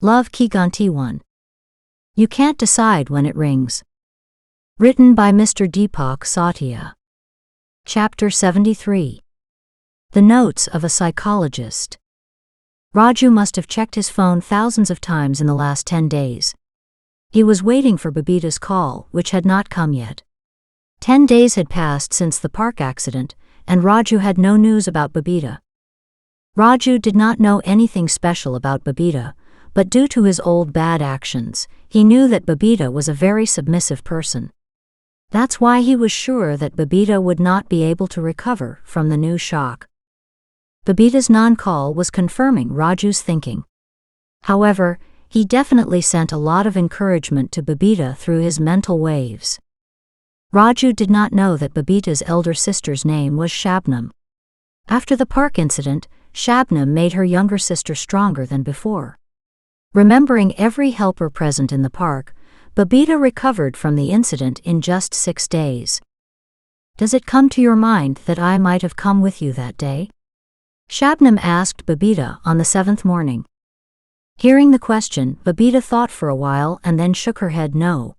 Love Ki Ghanti 1. You Can't Decide When It Rings. Written by Mr. Deepak Satya. Chapter 73. The Notes of a Psychologist. Raju must have checked his phone thousands of times in the last 10 days. He was waiting for Babita's call, which had not come yet. 10 days had passed since the park accident, and Raju had no news about Babita. Raju did not know anything special about Babita, but due to his old bad actions, he knew that Babita was a very submissive person. That's why he was sure that Babita would not be able to recover from the new shock. Babita's non-call was confirming Raju's thinking. However, he definitely sent a lot of encouragement to Babita through his mental waves. Raju did not know that Babita's elder sister's name was Shabnam. After the park incident, Shabnam made her younger sister stronger than before. Remembering every helper present in the park, Babita recovered from the incident in just 6 days. Does it come to your mind that I might have come with you that day? Shabnam asked Babita on the 7th morning. Hearing the question, Babita thought for a while and then shook her head no.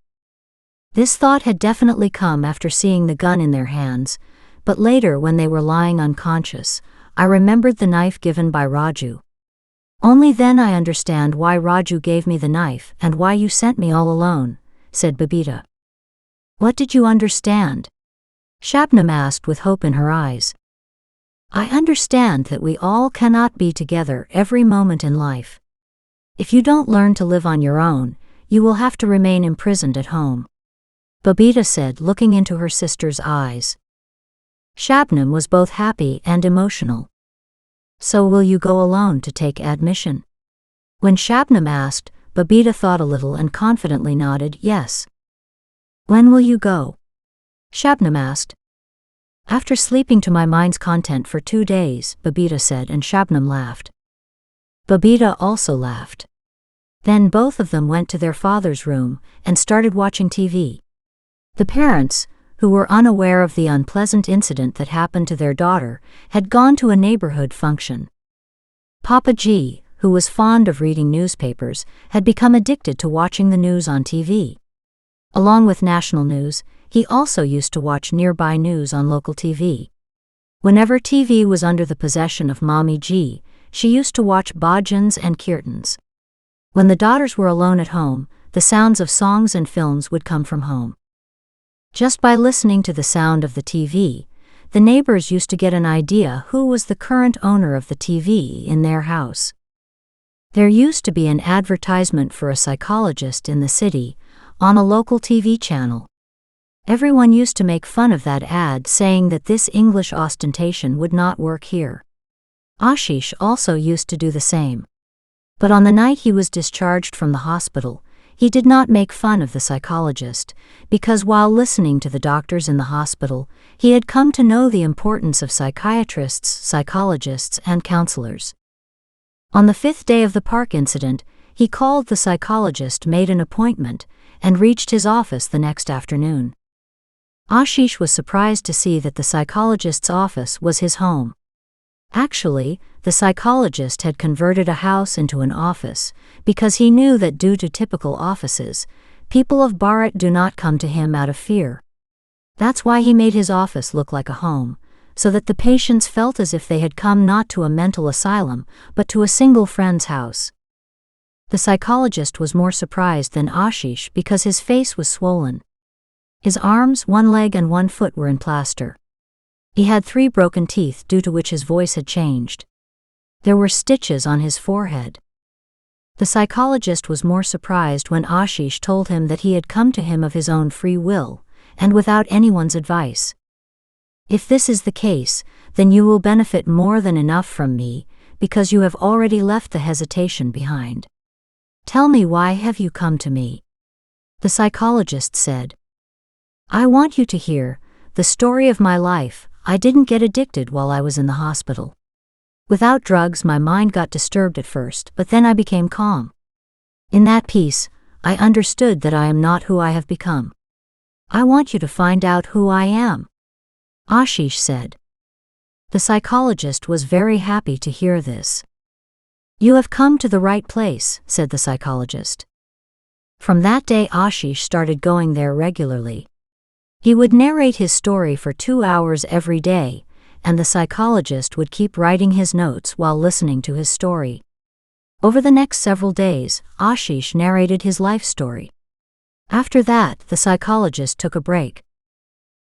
This thought had definitely come after seeing the gun in their hands, but later when they were lying unconscious, I remembered the knife given by Raju. Only then I understand why Raju gave me the knife and why you sent me all alone, said Babita. What did you understand? Shabnam asked with hope in her eyes. I understand that we all cannot be together every moment in life. If you don't learn to live on your own, you will have to remain imprisoned at home, Babita said, looking into her sister's eyes. Shabnam was both happy and emotional. So will you go alone to take admission? When Shabnam asked, Babita thought a little and confidently nodded yes. When will you go? Shabnam asked. After sleeping to my mind's content for 2 days, Babita said, and Shabnam laughed. Babita also laughed. Then both of them went to their father's room and started watching TV. The parents, who were unaware of the unpleasant incident that happened to their daughter, had gone to a neighborhood function. Papa G, who was fond of reading newspapers, had become addicted to watching the news on TV. Along with national news, he also used to watch nearby news on local TV. Whenever TV was under the possession of Mommy G, she used to watch bhajans and kirtans. When the daughters were alone at home, the sounds of songs and films would come from home. Just by listening to the sound of the TV, the neighbors used to get an idea who was the current owner of the TV in their house. There used to be an advertisement for a psychologist in the city, on a local TV channel. Everyone used to make fun of that ad, saying that this English ostentation would not work here. Ashish also used to do the same. But on the night he was discharged from the hospital, he did not make fun of the psychologist, because while listening to the doctors in the hospital, he had come to know the importance of psychiatrists, psychologists, and counselors. On the 5th day of the park incident, he called the psychologist, made an appointment, and reached his office the next afternoon. Ashish was surprised to see that the psychologist's office was his home. Actually, the psychologist had converted a house into an office, because he knew that due to typical offices, people of Bharat do not come to him out of fear. That's why he made his office look like a home, so that the patients felt as if they had come not to a mental asylum, but to a single friend's house. The psychologist was more surprised than Ashish because his face was swollen. His arms, 1 leg and 1 foot were in plaster. He had 3 broken teeth, due to which his voice had changed. There were stitches on his forehead. The psychologist was more surprised when Ashish told him that he had come to him of his own free will, and without anyone's advice. If this is the case, then you will benefit more than enough from me, because you have already left the hesitation behind. Tell me, why have you come to me? The psychologist said. I want you to hear the story of my life. I didn't get addicted while I was in the hospital. Without drugs, my mind got disturbed at first, but then I became calm. In that peace, I understood that I am not who I have become. I want you to find out who I am, Ashish said. The psychologist was very happy to hear this. "You have come to the right place," said the psychologist. From that day Ashish started going there regularly. He would narrate his story for 2 hours every day, and the psychologist would keep writing his notes while listening to his story. Over the next several days, Ashish narrated his life story. After that, the psychologist took a break.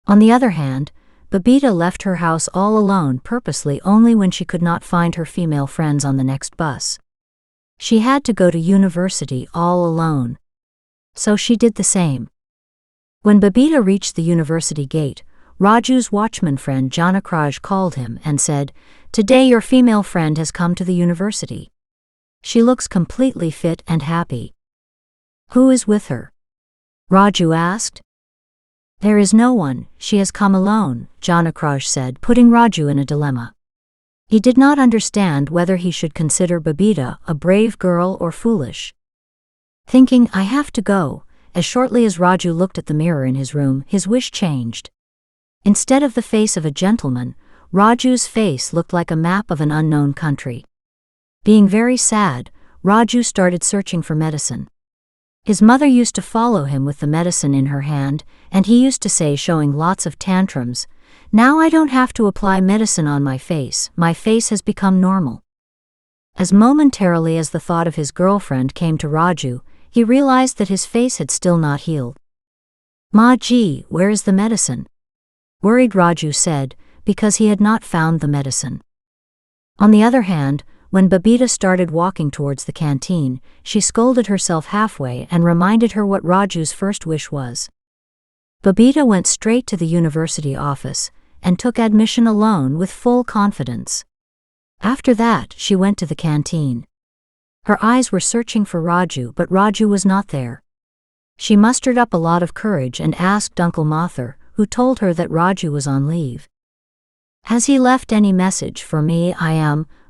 On the other hand, Babita left her house all alone purposely only when she could not find her female friends on the next bus. She had to go to university all alone. So she did the same. When Babita reached the university gate, Raju's watchman friend Janakraj called him and said, "Today your female friend has come to the university. She looks completely fit and happy." "Who is with her?" Raju asked. "There is no one, she has come alone," Janakraj said, putting Raju in a dilemma. He did not understand whether he should consider Babita a brave girl or foolish. Thinking, "I have to go," as shortly as Raju looked at the mirror in his room, his wish changed. Instead of the face of a gentleman, Raju's face looked like a map of an unknown country. Being very sad, Raju started searching for medicine. His mother used to follow him with the medicine in her hand, and he used to say, showing lots of tantrums, "Now I don't have to apply medicine on my face has become normal." As momentarily as the thought of his girlfriend came to Raju, he realized that his face had still not healed. "Ma ji, where is the medicine?" Worried Raju said, because he had not found the medicine. On the other hand, when Babita started walking towards the canteen, she scolded herself halfway and reminded her what Raju's first wish was. Babita went straight to the university office and took admission alone with full confidence. After that, she went to the canteen. Her eyes were searching for Raju, but Raju was not there. She mustered up a lot of courage and asked Uncle Mathur, who told her that Raju was on leave. "Has he left any message for me?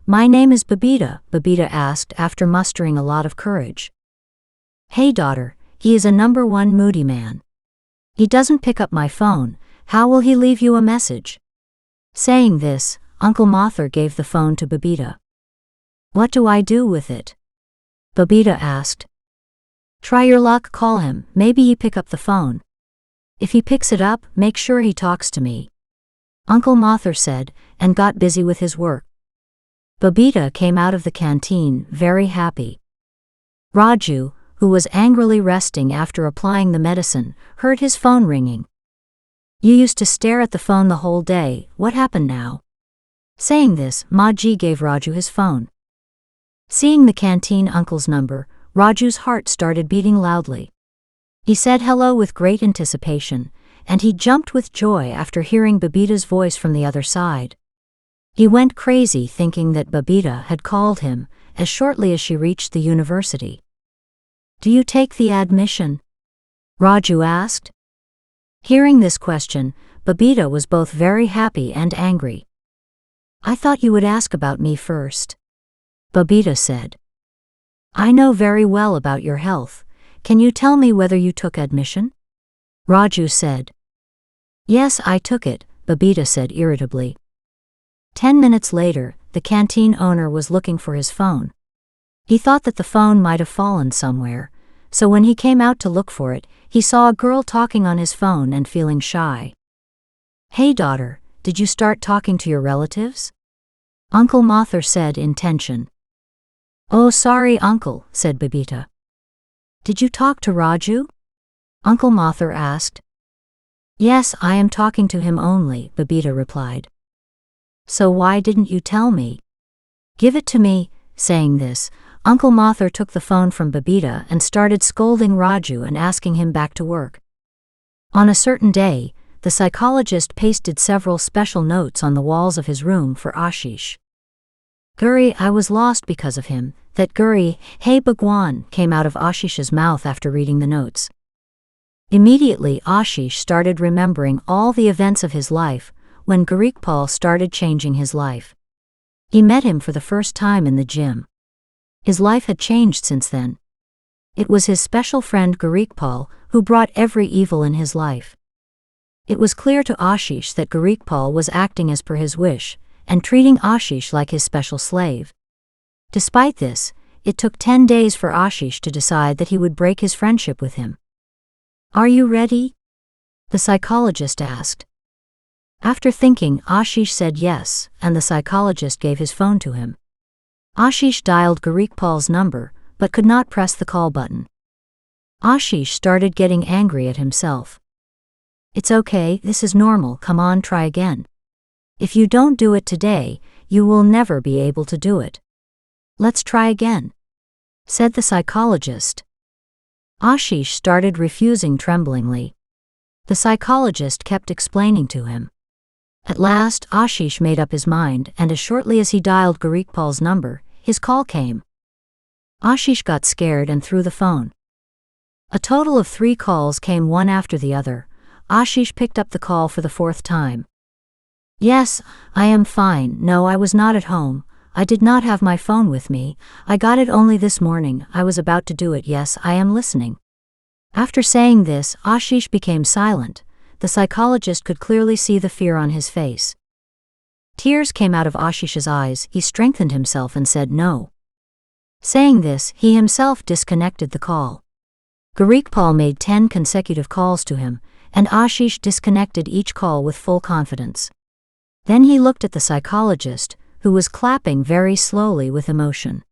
My name is Babita," Babita asked after mustering a lot of courage. "Hey daughter, he is a number one moody man. He doesn't pick up my phone, how will he leave you a message?" Saying this, Uncle Mathur gave the phone to Babita. "What do I do with it?" Babita asked. "Try your luck, call him, maybe he pick up the phone. If he picks it up, make sure he talks to me," Uncle Mathur said, and got busy with his work. Babita came out of the canteen very happy. Raju, who was angrily resting after applying the medicine, heard his phone ringing. "You used to stare at the phone the whole day, what happened now?" Saying this, Maji gave Raju his phone. Seeing the canteen uncle's number, Raju's heart started beating loudly. He said hello with great anticipation, and he jumped with joy after hearing Babita's voice from the other side. He went crazy thinking that Babita had called him as shortly as she reached the university. "Do you take the admission?" Raju asked. Hearing this question, Babita was both very happy and angry. "I thought you would ask about me first," Babita said. "I know very well about your health. Can you tell me whether you took admission?" Raju said. "Yes, I took it," Babita said irritably. 10 minutes later, the canteen owner was looking for his phone. He thought that the phone might have fallen somewhere, so when he came out to look for it, he saw a girl talking on his phone and feeling shy. "Hey daughter, did you start talking to your relatives?" Uncle Mathur said in tension. "Oh sorry uncle," said Babita. "Did you talk to Raju?" Uncle Mathur asked. "Yes, I am talking to him only," Babita replied. "So why didn't you tell me?" "Give it to me." Saying this, Uncle Mathur took the phone from Babita and started scolding Raju and asking him back to work. On a certain day, the psychologist pasted several special notes on the walls of his room for Ashish. "Guri, I was lost because of him." That Guri, "Hey Bhagwan," came out of Ashish's mouth after reading the notes. Immediately Ashish started remembering all the events of his life when Gurikpal started changing his life. He met him for the first time in the gym. His life had changed since then. It was his special friend Gurikpal who brought every evil in his life. It was clear to Ashish that Gurikpal was acting as per his wish and treating Ashish like his special slave. Despite this, it took 10 days for Ashish to decide that he would break his friendship with him. "Are you ready?" the psychologist asked. After thinking, Ashish said yes, and the psychologist gave his phone to him. Ashish dialed Gurikpal's number, but could not press the call button. Ashish started getting angry at himself. "It's okay, this is normal, come on, try again. If you don't do it today, you will never be able to do it. Let's try again," said the psychologist. Ashish started refusing tremblingly. The psychologist kept explaining to him. At last, Ashish made up his mind, and as shortly as he dialed Gurikpal's number, his call came. Ashish got scared and threw the phone. A total of 3 calls came one after the other. Ashish picked up the call for the 4th time. "Yes, I am fine. No, I was not at home. I did not have my phone with me. I got it only this morning. I was about to do it. Yes, I am listening." After saying this, Ashish became silent. The psychologist could clearly see the fear on his face. Tears came out of Ashish's eyes. He strengthened himself and said no. Saying this, he himself disconnected the call. Gurikpal made 10 consecutive calls to him, and Ashish disconnected each call with full confidence. Then he looked at the psychologist, who was clapping very slowly with emotion.